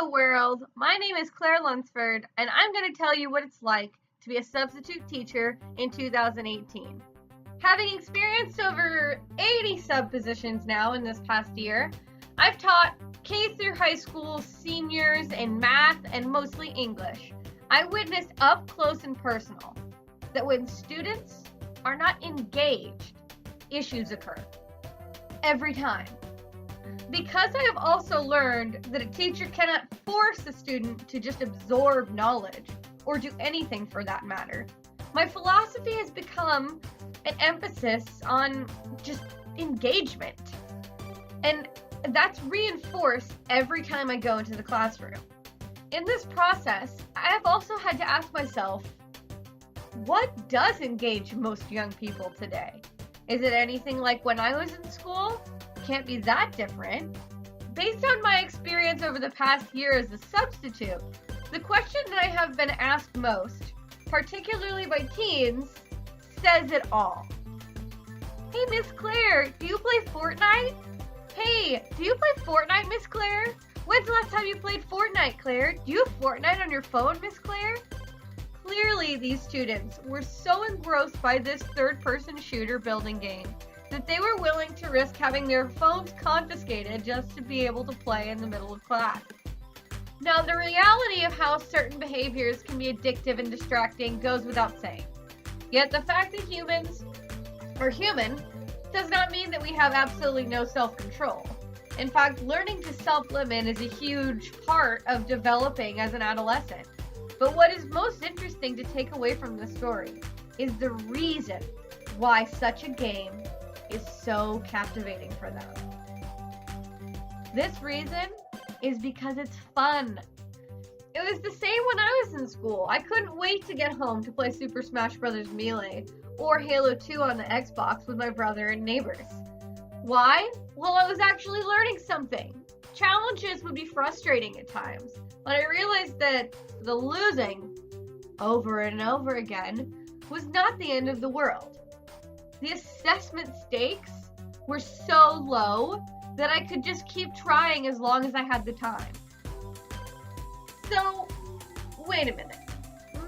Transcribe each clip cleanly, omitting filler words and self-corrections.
Hello world, my name is Claire Lunsford, and I'm going to tell you what it's like to be a substitute teacher in 2018. Having experienced over 80 sub positions now in this past year, I've taught K through high school seniors in math and mostly English. I witnessed up close and personal that when students are not engaged, issues occur. Every time. Because I have also learned that a teacher cannot force a student to just absorb knowledge, or do anything for that matter, my philosophy has become an emphasis on just engagement. And that's reinforced every time I go into the classroom. In this process, I have also had to ask myself, what does engage most young people today? Is it anything like when I was in school? Can't be that different. Based on my experience over the past year as a substitute, the question that I have been asked most, particularly by teens, says it all. Hey, Miss Claire, do you play Fortnite? Hey, do you play Fortnite, Miss Claire? When's the last time you played Fortnite, Claire? Do you have Fortnite on your phone, Miss Claire? Clearly, these students were so engrossed by this third-person shooter building game that they were willing to risk having their phones confiscated just to be able to play in the middle of class. Now, the reality of how certain behaviors can be addictive and distracting goes without saying. Yet the fact that humans are human does not mean that we have absolutely no self-control. In fact, learning to self-limit is a huge part of developing as an adolescent. But what is most interesting to take away from this story is the reason why such a game is so captivating for them. This reason is because it's fun. It was the same when I was in school. I couldn't wait to get home to play Super Smash Bros. Melee or Halo 2 on the Xbox with my brother and neighbors. Why? Well, I was actually learning something. Challenges would be frustrating at times, but I realized that the losing over and over again was not the end of the world. The assessment stakes were so low that I could just keep trying as long as I had the time. So, wait a minute.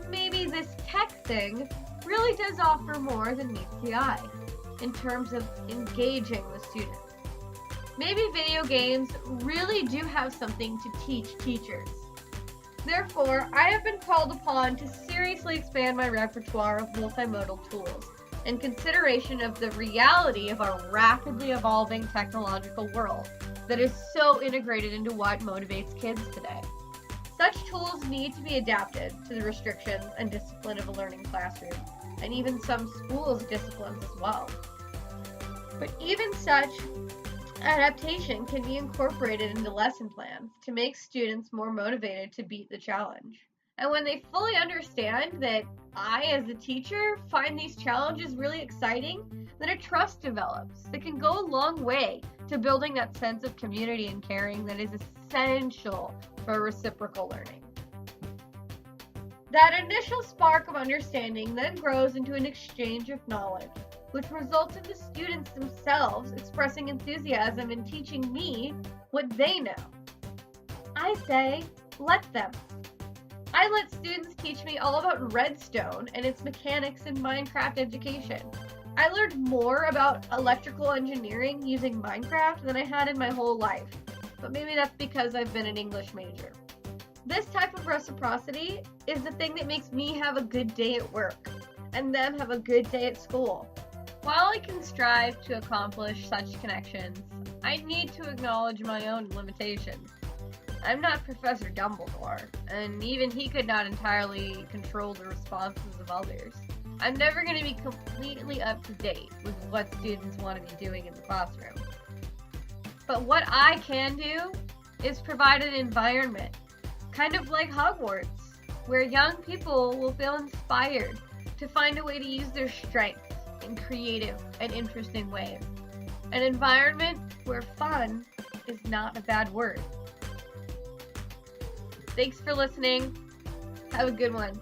Maybe this tech thing really does offer more than meets the eye in terms of engaging the students. Maybe video games really do have something to teach teachers. Therefore, I have been called upon to seriously expand my repertoire of multimodal tools in consideration of the reality of our rapidly evolving technological world that is so integrated into what motivates kids today. Such tools need to be adapted to the restrictions and discipline of a learning classroom, and even some schools' disciplines as well. But even such adaptation can be incorporated into lesson plans to make students more motivated to beat the challenge. And when they fully understand that I, as a teacher, find these challenges really exciting, then a trust develops that can go a long way to building that sense of community and caring that is essential for reciprocal learning. That initial spark of understanding then grows into an exchange of knowledge, which results in the students themselves expressing enthusiasm and teaching me what they know. I say, let them. I let students teach me all about Redstone and its mechanics in Minecraft education. I learned more about electrical engineering using Minecraft than I had in my whole life, but maybe that's because I've been an English major. This type of reciprocity is the thing that makes me have a good day at work, and them have a good day at school. While I can strive to accomplish such connections, I need to acknowledge my own limitations. I'm not Professor Dumbledore, and even he could not entirely control the responses of others. I'm never going to be completely up to date with what students want to be doing in the classroom. But what I can do is provide an environment, kind of like Hogwarts, where young people will feel inspired to find a way to use their strengths in creative and interesting ways. An environment where fun is not a bad word. Thanks for listening. Have a good one.